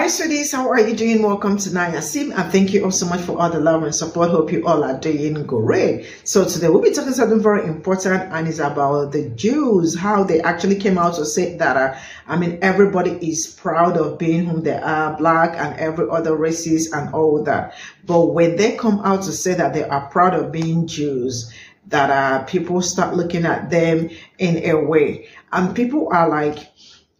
Hi sweeties, how are you doing? Welcome to Nanya Sim, and thank you all so much for all the love and support. Hope you all are doing great. So today we'll be talking something very important, and it's about the Jews, how they actually came out to say that everybody is proud of being whom they are, black and every other races and all that. But when they come out to say that they are proud of being Jews, that people start looking at them in a way, and people are like,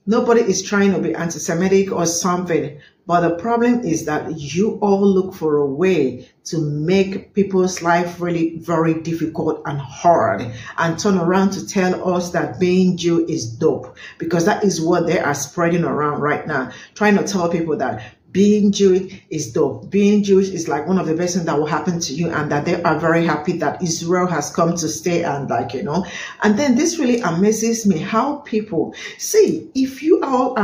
nobody is trying to be anti-Semitic or something, but the problem is that you all look for a way to make people's life really very difficult and hard, and turn around to tell us that being Jew is dope, because that is what they are spreading around right now, trying to tell people that being Jewish is dope. Being Jewish is like one of the best things that will happen to you, and that they are very happy that Israel has come to stay, and and then this really amazes me how people see, if you all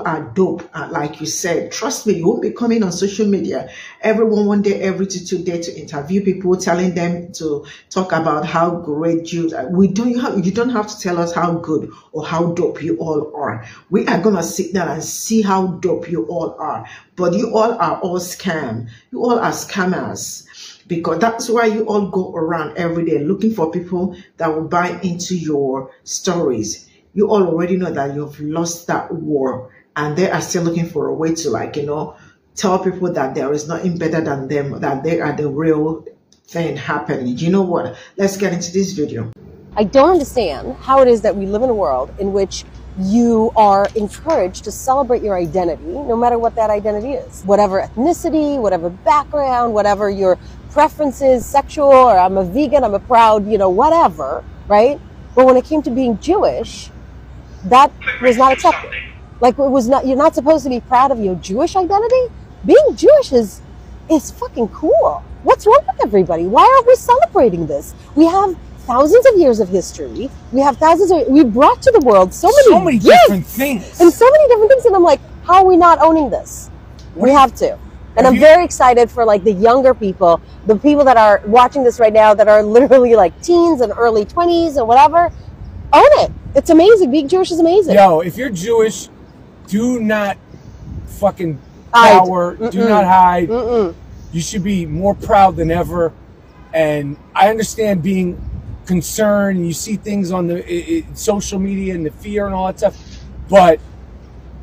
are dope, like you said, trust me, you won't be coming on social media one day, every 2 days to interview people, telling them to talk about how great Jews are. You don't have to tell us how good or how dope you all are. We are going to sit down and see how dope you all are. But you all are all scam. You all are scammers. Because that's why you all go around every day looking for people that will buy into your stories. You all already know that you've lost that war, and they are still looking for a way to, tell people that there is nothing better than them, that they are the real thing happening. You know what? Let's get into this video. I don't understand how it is that we live in a world in which you are encouraged to celebrate your identity, no matter what that identity is. Whatever ethnicity, whatever background, whatever your preferences, sexual, or I'm a vegan, I'm a proud, whatever, right? But when it came to being Jewish, that was not accepted. Like, you're not supposed to be proud of your Jewish identity. Being Jewish is fucking cool. What's wrong with everybody? Why aren't we celebrating this? We have thousands of years of history. We brought to the world so many different things. And so many different things. And I'm like, how are we not owning this? We have to. And I'm very excited for the younger people, the people that are watching this right now that are literally like teens and early 20s and whatever. Own it. It's amazing. Being Jewish is amazing. Yo, if you're Jewish, do not fucking cower. Do not hide. You should be more proud than ever. And I understand being concerned. You see things on the social media and the fear and all that stuff. But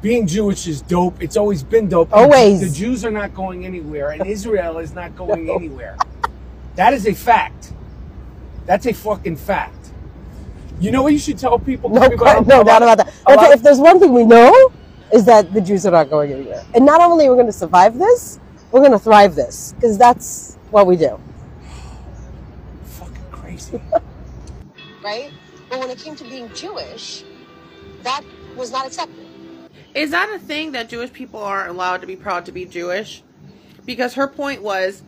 being Jewish is dope. It's always been dope. Always. The Jews are not going anywhere, and Israel is not going anywhere. That is a fact. That's a fucking fact. You know what you should tell people? No doubt about that. If there's one thing we know, is that the Jews are not going anywhere. And not only are we going to survive this, we're going to thrive this, because that's what we do. Fucking crazy. Right? But when it came to being Jewish, that was not accepted. Is that a thing, that Jewish people aren't allowed to be proud to be Jewish? Because her point was,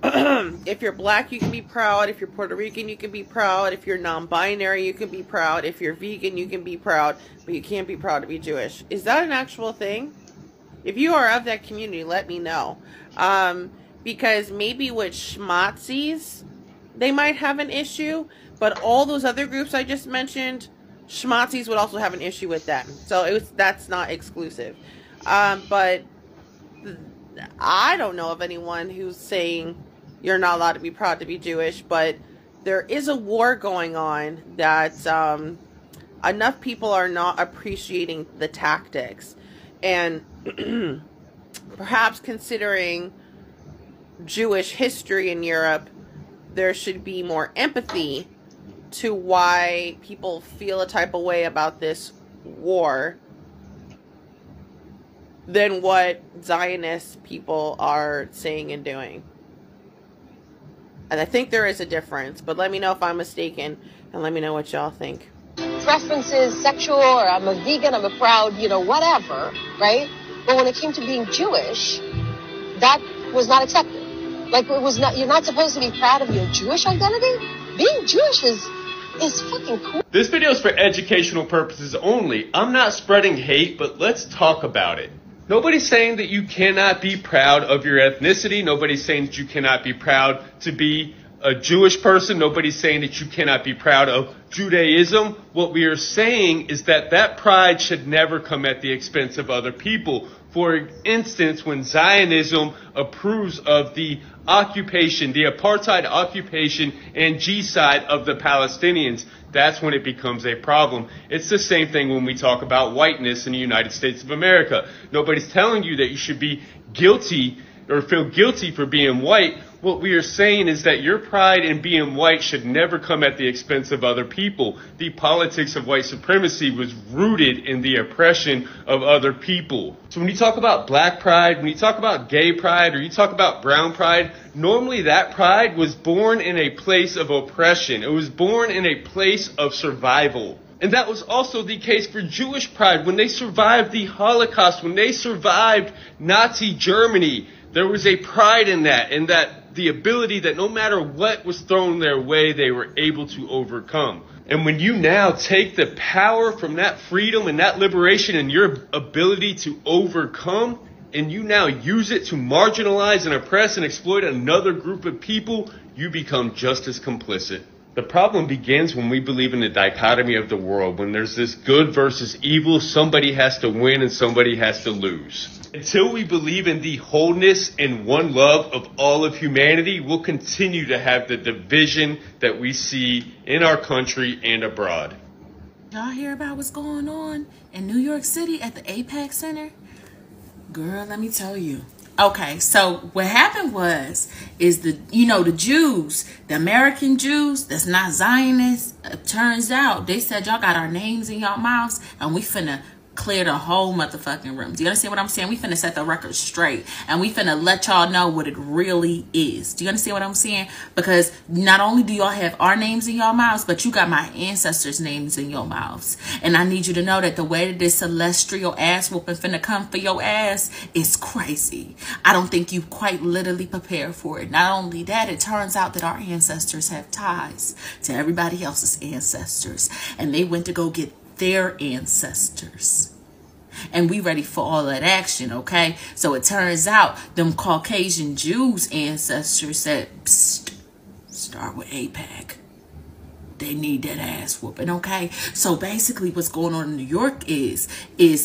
if you're black, you can be proud. If you're Puerto Rican, you can be proud. If you're non-binary, you can be proud. If you're vegan, you can be proud. But you can't be proud to be Jewish. Is that an actual thing? If you are of that community, let me know. Because maybe with schmazzies, they might have an issue. But all those other groups I just mentioned, schmazzies would also have an issue with them. So that's not exclusive. But I don't know of anyone who's saying you're not allowed to be proud to be Jewish, but there is a war going on that enough people are not appreciating the tactics. And perhaps considering Jewish history in Europe, there should be more empathy to why people feel a type of way about this war than what Zionist people are saying and doing. And I think there is a difference, but let me know if I'm mistaken, and let me know what y'all think. Preferences, sexual, or I'm a vegan, I'm a proud, whatever, right? But when it came to being Jewish, that was not accepted. You're not supposed to be proud of your Jewish identity. Being Jewish is fucking cool. This video is for educational purposes only. I'm not spreading hate, but let's talk about it. Nobody's saying that you cannot be proud of your ethnicity. Nobody's saying that you cannot be proud to be a Jewish person. Nobody's saying that you cannot be proud of Judaism. What we are saying is that that pride should never come at the expense of other people. For instance, when Zionism approves of the occupation, the apartheid occupation and genocide of the Palestinians, that's when it becomes a problem. It's the same thing when we talk about whiteness in the United States of America. Nobody's telling you that you should be guilty or feel guilty for being white. What we are saying is that your pride in being white should never come at the expense of other people. The politics of white supremacy was rooted in the oppression of other people. So when you talk about black pride, when you talk about gay pride, or you talk about brown pride, normally that pride was born in a place of oppression. It was born in a place of survival. And that was also the case for Jewish pride. When they survived the Holocaust, when they survived Nazi Germany, there was a pride in that, and that the ability that no matter what was thrown their way, they were able to overcome. And when you now take the power from that freedom and that liberation and your ability to overcome, and you now use it to marginalize and oppress and exploit another group of people, you become just as complicit. The problem begins when we believe in the dichotomy of the world. When there's this good versus evil, somebody has to win and somebody has to lose. Until we believe in the wholeness and one love of all of humanity, we'll continue to have the division that we see in our country and abroad. Y'all hear about what's going on in New York City at the APEC Center? Girl, let me tell you. Okay, so what happened is the Jews, the American Jews that's not Zionists, turns out they said y'all got our names in y'all mouths and we finna clear the whole motherfucking room. Do you understand what I'm saying? We finna set the record straight and we finna let y'all know what it really is. Do you understand what I'm saying? Because not only do y'all have our names in your mouths, but you got my ancestors' names in your mouths. And I need you to know that the way that this celestial ass whooping finna come for your ass is crazy. I don't think you quite literally prepared for it. Not only that, it turns out that our ancestors have ties to everybody else's ancestors. And they went to go get their ancestors. And we ready for all that action, okay? So it turns out them Caucasian Jews ancestors said, psst, start with APEC. They need that ass whooping, okay? So basically what's going on in New York is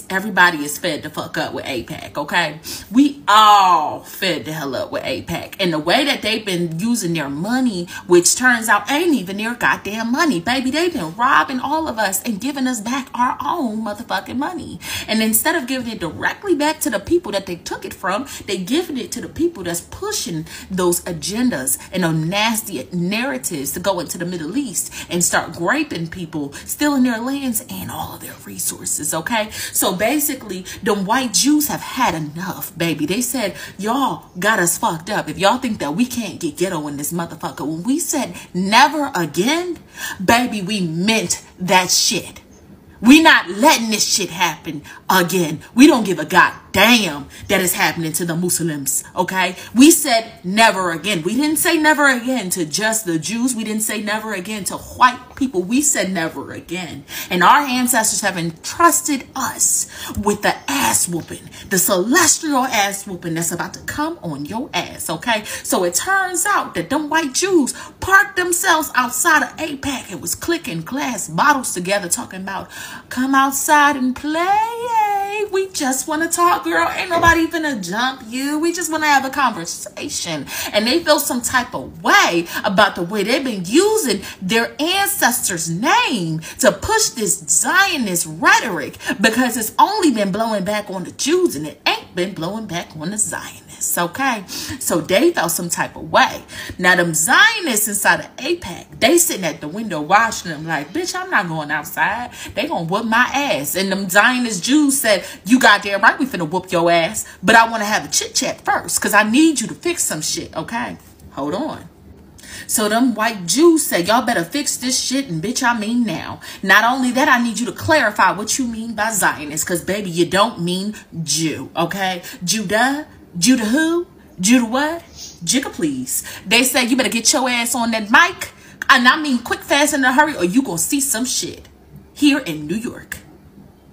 everybody is fed the fuck up with APEC, okay? We all fed the hell up with APEC. And the way that they've been using their money, which turns out ain't even their goddamn money, baby. They've been robbing all of us and giving us back our own motherfucking money. And instead of giving it directly back to the people that they took it from, they giving it to the people that's pushing those agendas and those nasty narratives to go into the Middle East and start graping people, stealing their lands and all of their resources, okay? So basically, the white Jews have had enough, baby. They said, y'all got us fucked up. If y'all think that we can't get ghetto in this motherfucker, when we said never again, baby, we meant that shit. We not letting this shit happen again. We don't give a goddamn that is happening to the Muslims, okay? We said never again. We didn't say never again to just the Jews. We didn't say never again to white people. We said never again. And our ancestors have entrusted us with the ass whooping, the celestial ass whooping that's about to come on your ass, okay? So it turns out that them white Jews parked themselves outside of APEC and was clicking glass bottles together talking about, come outside and play. We just want to talk, girl. Ain't nobody finna jump you. We just want to have a conversation. And they feel some type of way about the way they've been using their ancestors' name to push this Zionist rhetoric, because it's only been blowing back on the Jews and it ain't been blowing back on the Zionists, okay? So they felt some type of way. Now them Zionists inside of APEC, they sitting at the window watching them like, bitch, I'm not going outside. They gonna whoop my ass. And them Zionist Jews said, you goddamn right, we finna whoop your ass, but I want to have a chit chat first because I need you to fix some shit, okay? Hold on. So them white Jews say, y'all better fix this shit, and bitch, I mean now. Not only that, I need you to clarify what you mean by Zionist, because baby, you don't mean Jew, okay? Judah? Judah who? Judah what? Jigga please. They say you better get your ass on that mic, and I mean quick, fast, in a hurry, or you gonna see some shit here in New York.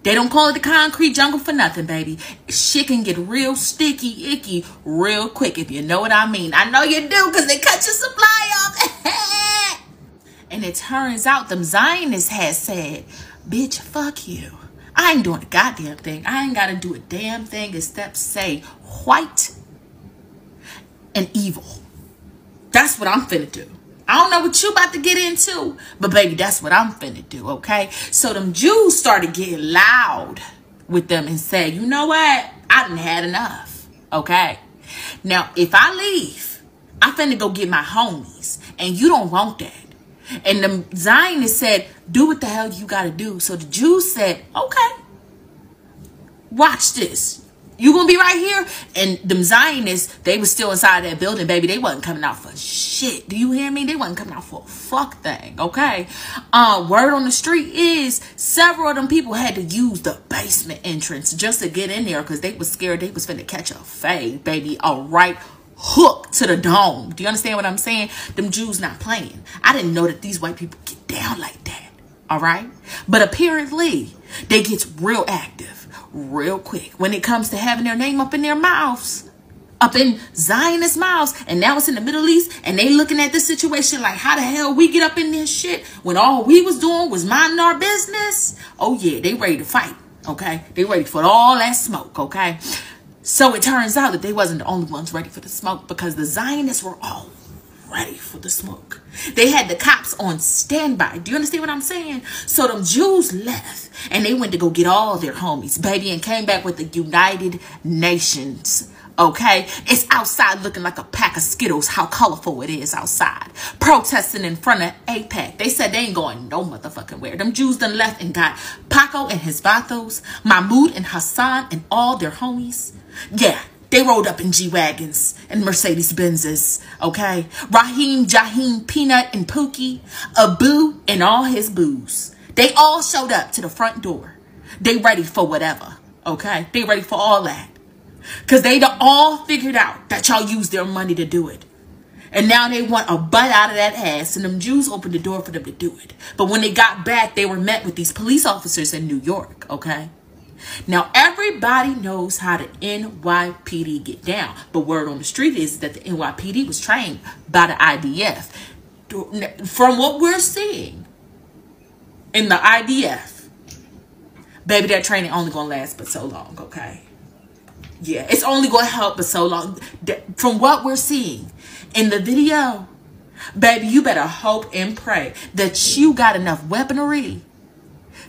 They don't call it the concrete jungle for nothing, baby. Shit can get real sticky, icky real quick, if you know what I mean. I know you do, because they cut your supply off. And it turns out them Zionists had said, bitch, fuck you. I ain't doing a goddamn thing. I ain't got to do a damn thing except say white and evil. That's what I'm finna do. I don't know what you about to get into, but baby, that's what I'm finna do, okay? So them Jews started getting loud with them and said, you know what? I done had enough, okay? Now, if I leave, I finna go get my homies, and you don't want that. And the Zionists said, do what the hell you gotta do. So the Jews said, okay, watch this. You gonna be right here? And them Zionists, they was still inside that building, baby. They wasn't coming out for shit. Do you hear me? They wasn't coming out for a fuck thing, okay? Word on the street is several of them people had to use the basement entrance just to get in there because they was scared they was finna catch a fade, baby. A right hook to the dome. Do you understand what I'm saying? Them Jews not playing. I didn't know that these white people get down like that, all right? But apparently, they get real active real quick when it comes to having their name up in their mouths, up in Zionist mouths. And now it's in the Middle East and they looking at this situation like, how the hell we get up in this shit when all we was doing was minding our business? Oh yeah, they ready to fight, okay? They ready for all that smoke, okay? So it turns out that they wasn't the only ones ready for the smoke because the Zionists were all ready for the smoke. They had the cops on standby. Do you understand what I'm saying? So them Jews left and they went to go get all their homies, baby, and came back with the United Nations. Okay, it's outside looking like a pack of Skittles, how colorful it is outside. Protesting in front of APAC. They said they ain't going no motherfucking where. Them Jews done left and got Paco and his vatos, Mahmoud and Hassan and all their homies. Yeah, they rolled up in G-Wagons and Mercedes-Benzes, okay? Raheem, Jaheem, Peanut, and Pookie, Abu, and all his boos. They all showed up to the front door. They ready for whatever, okay? They ready for all that. Because they done all figured out that y'all use their money to do it. And now they want a butt out of that ass. And them Jews opened the door for them to do it. But when they got back, they were met with these police officers in New York, okay? Now, everybody knows how the NYPD get down. But word on the street is that the NYPD was trained by the IDF. From what we're seeing in the IDF, baby, that training only gonna last but so long, okay? Yeah, it's only going to help but so long. From what we're seeing in the video, baby, you better hope and pray that you got enough weaponry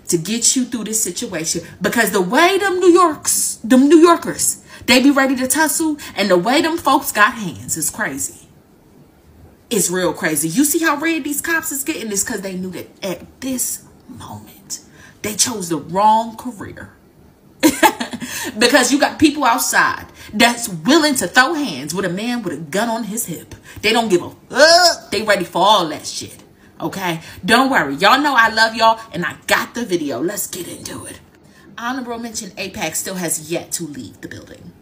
to get you through this situation. Because the way them New Yorkers, they be ready to tussle, and the way them folks got hands is crazy. It's real crazy. You see how red these cops is getting? This because they knew that at this moment, they chose the wrong career. Because you got people outside that's willing to throw hands with a man with a gun on his hip. They don't give a fuck. They ready for all that shit. Okay? Don't worry. Y'all know I love y'all and I got the video. Let's get into it. Honorable mention, APAC still has yet to leave the building.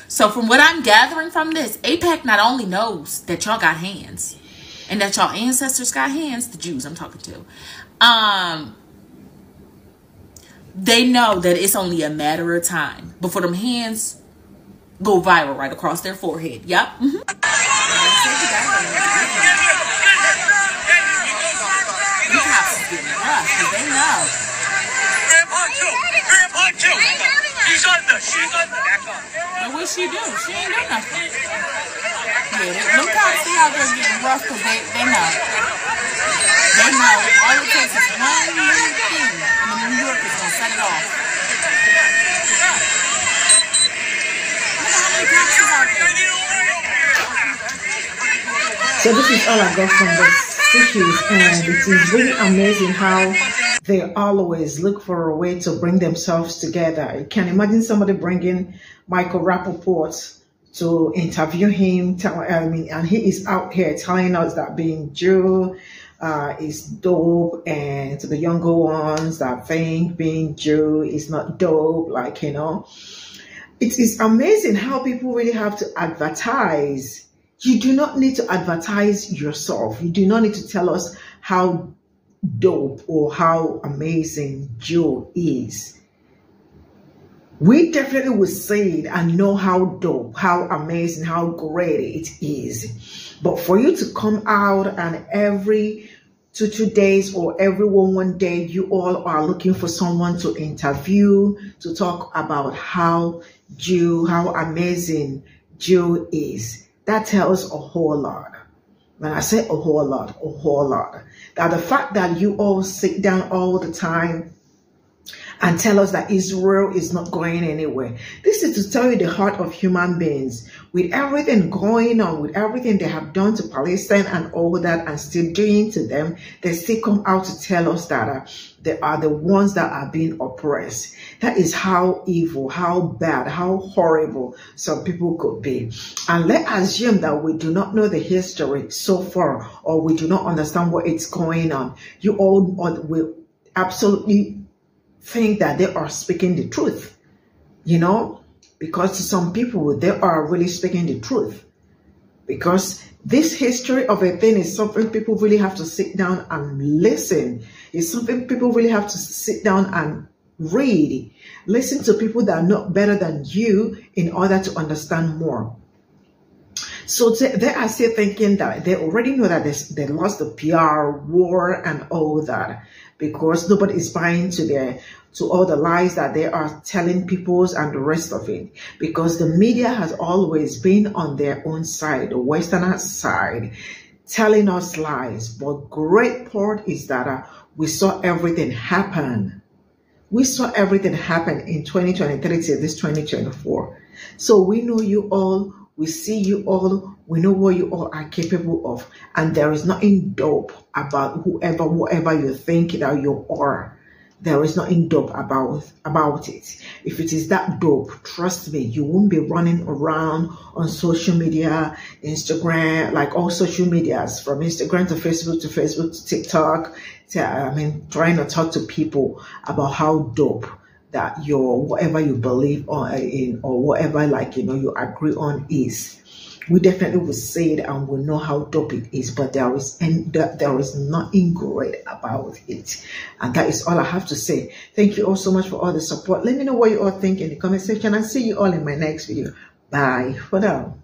So from what I'm gathering from this, APAC not only knows that y'all got hands and that y'all ancestors got hands, the Jews I'm talking to, they know that it's only a matter of time before them hands go viral right across their forehead. Yep. Mm-hmm. The cops is getting rough because they know. And what she do? She ain't do nothing. Yeah, them cops be out there getting rough because they know. They know all it takes is one little thing and the New Yorkers gonna set it off. Look at how many cops is out there. So this is all I got from this issues, and it is really amazing how they always look for a way to bring themselves together. You can imagine somebody bringing Michael Rappaport to interview him, and he is out here telling us that being Jew is dope, and to the younger ones that think being Jew is not dope, like, you know. It is amazing how people really have to advertise. You do not need to advertise yourself. You do not need to tell us how dope or how amazing Jew is. We definitely will say it and know how dope, how amazing, how great it is. But for you to come out and every 2 days or every one day, you all are looking for someone to interview, to talk about how amazing Jew is. That tells a whole lot. When I say a whole lot, that the fact that you all sit down all the time and tell us that Israel is not going anywhere. This is to tell you the heart of human beings. With everything going on, with everything they have done to Palestine and all that and still doing to them, they still come out to tell us that they are the ones that are being oppressed. That is how evil, how bad, how horrible some people could be. And let's assume that we do not know the history so far, or we do not understand what is going on. You all will absolutely think that they are speaking the truth, you know, because to some people, they are really speaking the truth. Because this history of a thing is something people really have to sit down and listen. It's something people really have to sit down and read. Listen to people that are not better than you in order to understand more. So they are still thinking that they already know that they lost the PR war and all that, because nobody is buying to all the lies that they are telling people and the rest of it, because the media has always been on their own side, the Westerner side, telling us lies. But great part is that we saw everything happen. We saw everything happen in 2023 to this 2024. So we know you all. We see you all, we know what you all are capable of, and there is nothing dope about whatever you think that you are. There is nothing dope about it. If it is that dope, trust me, you won't be running around on social media, Instagram, like all social medias, from Instagram to Facebook to TikTok, trying to talk to people about how dope that your whatever you believe in or whatever you agree on is. We definitely will say it and will know how dope it is, but there is nothing great about it. And that is all I have to say. Thank you all so much for all the support. Let me know what you all think in the comment section, and see you all in my next video. Bye for now.